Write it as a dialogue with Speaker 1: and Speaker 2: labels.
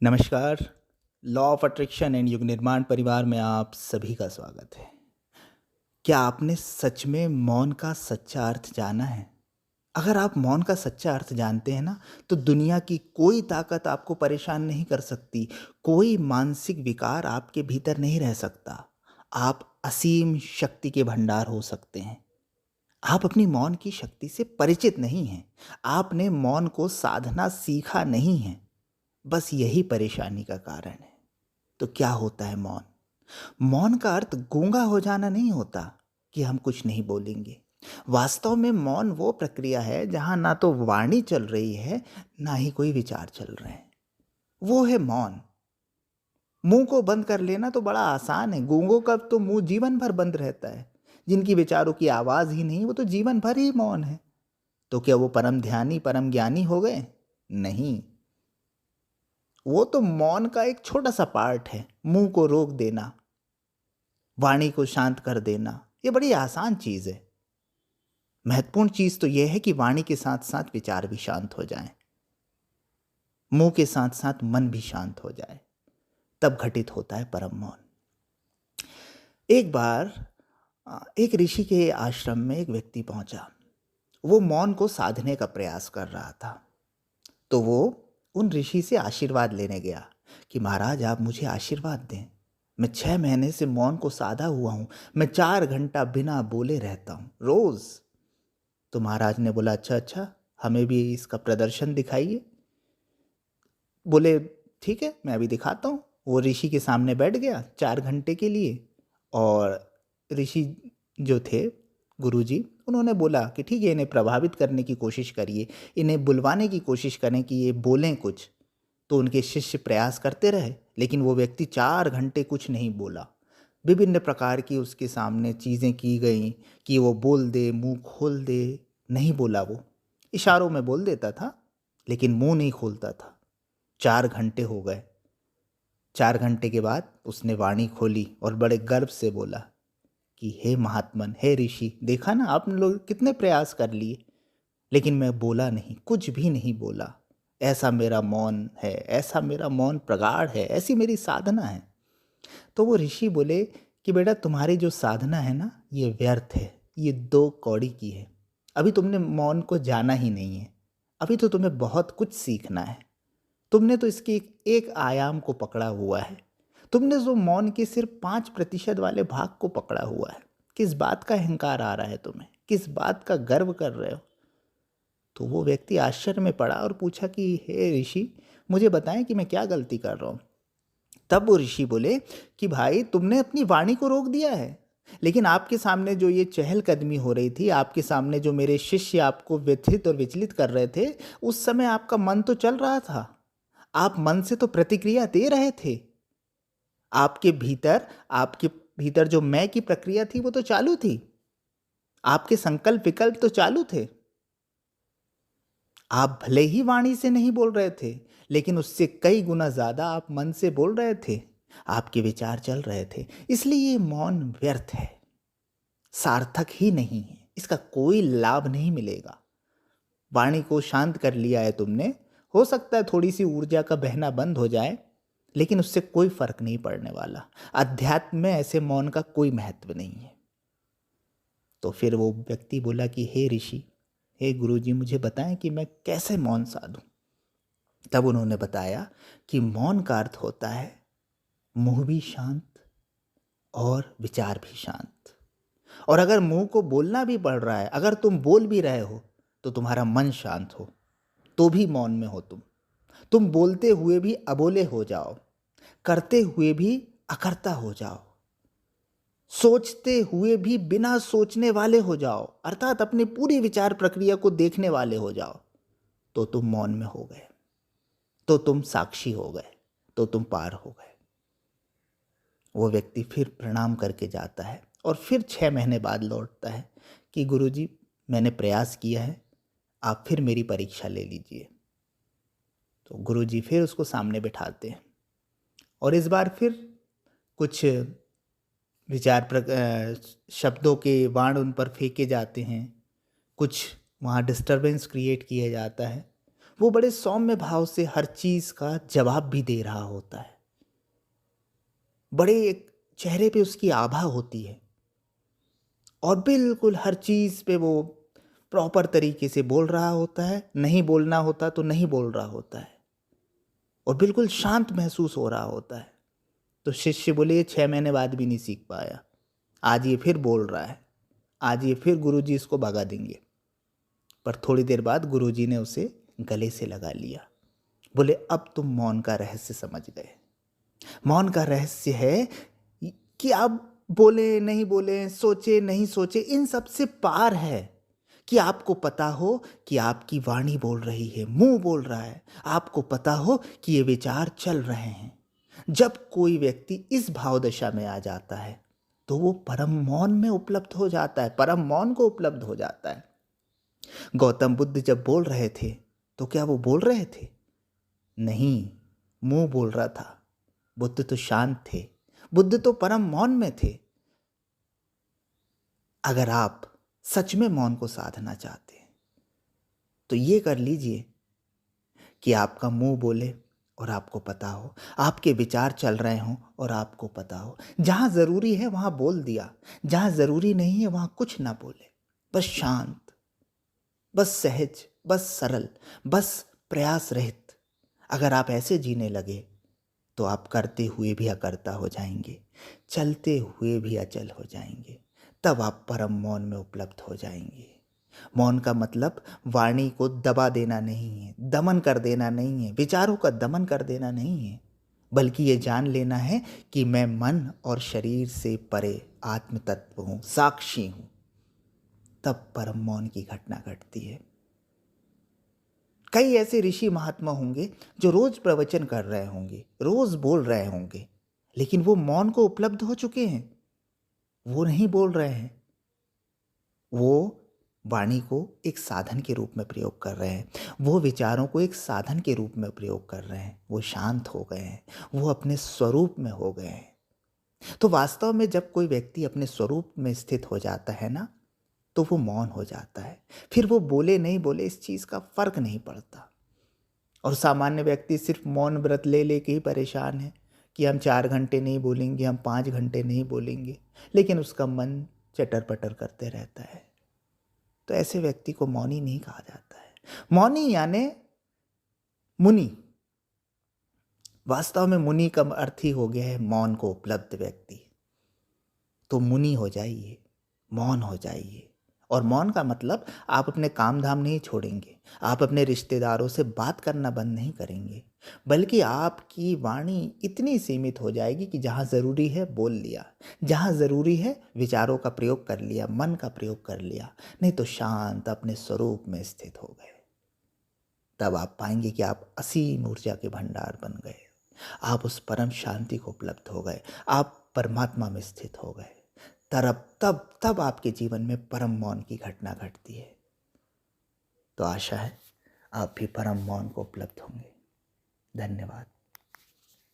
Speaker 1: नमस्कार। Law of attraction and युग निर्माण परिवार में आप सभी का स्वागत है। क्या आपने सच में मौन का सच्चा अर्थ जाना है? अगर आप मौन का सच्चा अर्थ जानते हैं ना, तो दुनिया की कोई ताकत आपको परेशान नहीं कर सकती। कोई मानसिक विकार आपके भीतर नहीं रह सकता। आप असीम शक्ति के भंडार हो सकते हैं। आप अपनी मौन की शक्ति से परिचित नहीं हैं। आपने मौन को साधना सीखा नहीं है। बस यही परेशानी का कारण है। तो क्या होता है मौन? मौन का अर्थ गूंगा हो जाना नहीं होता कि हम कुछ नहीं बोलेंगे। वास्तव में मौन वो प्रक्रिया है जहां ना तो वाणी चल रही है, ना ही कोई विचार चल रहे हैं। वो है मौन। मुंह को बंद कर लेना तो बड़ा आसान है। गूंगों का तो मुंह जीवन भर बंद रहता है। जिनकी विचारों की आवाज ही नहीं, वो तो जीवन भर ही मौन है। तो क्या वो परम ध्यानी, परम ज्ञानी हो गए? नहीं। वो तो मौन का एक छोटा सा पार्ट है। मुंह को रोक देना, वाणी को शांत कर देना, ये बड़ी आसान चीज है। महत्वपूर्ण चीज तो यह है कि वाणी के साथ साथ विचार भी शांत हो जाएं, मुंह के साथ साथ मन भी शांत हो जाए, तब घटित होता है परम मौन। एक बार एक ऋषि के आश्रम में एक व्यक्ति पहुंचा। वो मौन को साधने का प्रयास कर रहा था। तो वो उन ऋषि से आशीर्वाद लेने गया कि महाराज, आप मुझे आशीर्वाद दें। मैं 6 महीने से मौन को साधा हुआ हूं। मैं 4 घंटा बिना बोले रहता हूं रोज। तो महाराज ने बोला, अच्छा अच्छा, हमें भी इसका प्रदर्शन दिखाइए। बोले, ठीक है, मैं अभी दिखाता हूँ। वो ऋषि के सामने बैठ गया 4 घंटे के लिए। और ऋषि जो थे, गुरुजी, उन्होंने बोला कि ठीक है, इन्हें प्रभावित करने की कोशिश करिए, इन्हें बुलवाने की कोशिश करें कि ये बोलें कुछ। तो उनके शिष्य प्रयास करते रहे, लेकिन वो व्यक्ति 4 घंटे कुछ नहीं बोला। विभिन्न प्रकार की उसके सामने चीज़ें की गई कि वो बोल दे, मुंह खोल दे। नहीं बोला। वो इशारों में बोल देता था, लेकिन मुंह नहीं खोलता था। 4 घंटे हो गए। 4 घंटे के बाद उसने वाणी खोली और बड़े गर्व से बोला कि हे महात्मन, हे ऋषि, देखा ना, आपने लोग कितने प्रयास कर लिए, लेकिन मैं बोला नहीं, कुछ भी नहीं बोला। ऐसा मेरा मौन है, ऐसा मेरा मौन प्रगाढ़ है, ऐसी मेरी साधना है। तो वो ऋषि बोले कि बेटा, तुम्हारी जो साधना है ना, ये व्यर्थ है, ये 2 कौड़ी की है। अभी तुमने मौन को जाना ही नहीं है। अभी तो तुम्हें बहुत कुछ सीखना है। तुमने तो इसके एक आयाम को पकड़ा हुआ है। तुमने जो मौन के सिर्फ 5% वाले भाग को पकड़ा हुआ है। किस बात का अहंकार आ रहा है तुम्हें? किस बात का गर्व कर रहे हो? तो वो व्यक्ति आश्चर्य में पड़ा और पूछा कि हे ऋषि, मुझे बताएं कि मैं क्या गलती कर रहा हूँ। तब वो ऋषि बोले कि भाई, तुमने अपनी वाणी को रोक दिया है, लेकिन आपके सामने जो ये चहलकदमी हो रही थी, आपके सामने जो मेरे शिष्य आपको व्यथित और विचलित कर रहे थे, उस समय आपका मन तो चल रहा था। आप मन से तो प्रतिक्रिया दे रहे थे। आपके भीतर जो मैं की प्रक्रिया थी, वो तो चालू थी। आपके संकल्प विकल्प तो चालू थे। आप भले ही वाणी से नहीं बोल रहे थे, लेकिन उससे कई गुना ज्यादा आप मन से बोल रहे थे। आपके विचार चल रहे थे। इसलिए ये मौन व्यर्थ है, सार्थक ही नहीं है। इसका कोई लाभ नहीं मिलेगा। वाणी को शांत कर लिया है तुमने, हो सकता है थोड़ी सी ऊर्जा का बहना बंद हो जाए, लेकिन उससे कोई फर्क नहीं पड़ने वाला। अध्यात्म में ऐसे मौन का कोई महत्व नहीं है। तो फिर वो व्यक्ति बोला कि हे ऋषि, हे गुरुजी, मुझे बताएं कि मैं कैसे मौन साधूं। तब उन्होंने बताया कि मौन का अर्थ होता है मुंह भी शांत और विचार भी शांत। और अगर मुंह को बोलना भी पड़ रहा है, अगर तुम बोल भी रहे हो, तो तुम्हारा मन शांत हो, तो भी मौन में हो तुम बोलते हुए भी अबोले हो जाओ, करते हुए भी अकर्ता हो जाओ, सोचते हुए भी बिना सोचने वाले हो जाओ, अर्थात अपनी पूरी विचार प्रक्रिया को देखने वाले हो जाओ, तो तुम मौन में हो गए, तो तुम साक्षी हो गए, तो तुम पार हो गए। वो व्यक्ति फिर प्रणाम करके जाता है और फिर 6 महीने बाद लौटता है कि गुरुजी, मैंने प्रयास किया है, आप फिर मेरी परीक्षा ले लीजिए। तो गुरुजी फिर उसको सामने बिठाते हैं और इस बार फिर कुछ शब्दों के बाण उन पर फेंके जाते हैं। कुछ वहाँ डिस्टरबेंस क्रिएट किया जाता है। वो बड़े सौम्य भाव से हर चीज का जवाब भी दे रहा होता है। बड़े एक चेहरे पे उसकी आभा होती है और बिल्कुल हर चीज पे वो प्रॉपर तरीके से बोल रहा होता है। नहीं बोलना होता तो नहीं बोल रहा होता है और बिल्कुल शांत महसूस हो रहा होता है। तो शिष्य बोले, ये 6 महीने बाद भी नहीं सीख पाया, आज ये फिर बोल रहा है, आज ये फिर गुरुजी इसको भगा देंगे। पर थोड़ी देर बाद गुरुजी ने उसे गले से लगा लिया। बोले, अब तुम मौन का रहस्य समझ गए। मौन का रहस्य है कि आप बोले नहीं बोले, सोचे नहीं सोचे, इन सब से पार है कि आपको पता हो कि आपकी वाणी बोल रही है, मुंह बोल रहा है, आपको पता हो कि ये विचार चल रहे हैं। जब कोई व्यक्ति इस भाव दशा में आ जाता है तो वो परम मौन में उपलब्ध हो जाता है, परम मौन को उपलब्ध हो जाता है। गौतम बुद्ध जब बोल रहे थे तो क्या वो बोल रहे थे? नहीं, मुंह बोल रहा था। बुद्ध तो शांत थे, बुद्ध तो परम मौन में थे। अगर आप सच में मौन को साधना चाहते हैं तो ये कर लीजिए कि आपका मुंह बोले और आपको पता हो, आपके विचार चल रहे हों और आपको पता हो। जहां जरूरी है वहां बोल दिया, जहां जरूरी नहीं है वहां कुछ ना बोले। बस शांत, बस सहज, बस सरल, बस प्रयास रहित। अगर आप ऐसे जीने लगे तो आप करते हुए भी अकर्ता हो जाएंगे, चलते हुए भी अचल हो जाएंगे। तब आप परम मौन में उपलब्ध हो जाएंगे। मौन का मतलब वाणी को दबा देना नहीं है, दमन कर देना नहीं है, विचारों का दमन कर देना नहीं है, बल्कि ये जान लेना है कि मैं मन और शरीर से परे आत्म तत्व हूं, साक्षी हूं। तब परम मौन की घटना घटती है। कई ऐसे ऋषि महात्मा होंगे जो रोज प्रवचन कर रहे होंगे, रोज बोल रहे होंगे, लेकिन वो मौन को उपलब्ध हो चुके हैं। वो नहीं बोल रहे हैं, वो वाणी को एक साधन के रूप में प्रयोग कर रहे हैं, वो विचारों को एक साधन के रूप में प्रयोग कर रहे हैं। वो शांत हो गए हैं, वो अपने स्वरूप में हो गए हैं। तो वास्तव में जब कोई व्यक्ति अपने स्वरूप में स्थित हो जाता है ना, तो वो मौन हो जाता है। फिर वो बोले नहीं बोले इस चीज़ का फर्क नहीं पड़ता। और सामान्य व्यक्ति सिर्फ मौन व्रत ले लेके ही परेशान है कि हम 4 घंटे नहीं बोलेंगे, हम 5 घंटे नहीं बोलेंगे, लेकिन उसका मन चटर पटर करते रहता है। तो ऐसे व्यक्ति को मौनी नहीं कहा जाता है। मौनी यानी मुनि। वास्तव में मुनि का अर्थ ही हो गया है मौन को उपलब्ध व्यक्ति। तो मुनि हो जाइए, मौन हो जाइए। और मौन का मतलब आप अपने काम धाम नहीं छोड़ेंगे, आप अपने रिश्तेदारों से बात करना बंद नहीं करेंगे, बल्कि आपकी वाणी इतनी सीमित हो जाएगी कि जहाँ ज़रूरी है बोल लिया, जहाँ ज़रूरी है विचारों का प्रयोग कर लिया, मन का प्रयोग कर लिया, नहीं तो शांत अपने स्वरूप में स्थित हो गए। तब आप पाएंगे कि आप असीम ऊर्जा के भंडार बन गए, आप उस परम शांति को उपलब्ध हो गए, आप परमात्मा में स्थित हो गए। तब आपके जीवन में परम मौन की घटना घटती है। तो आशा है आप भी परम मौन को उपलब्ध होंगे। धन्यवाद।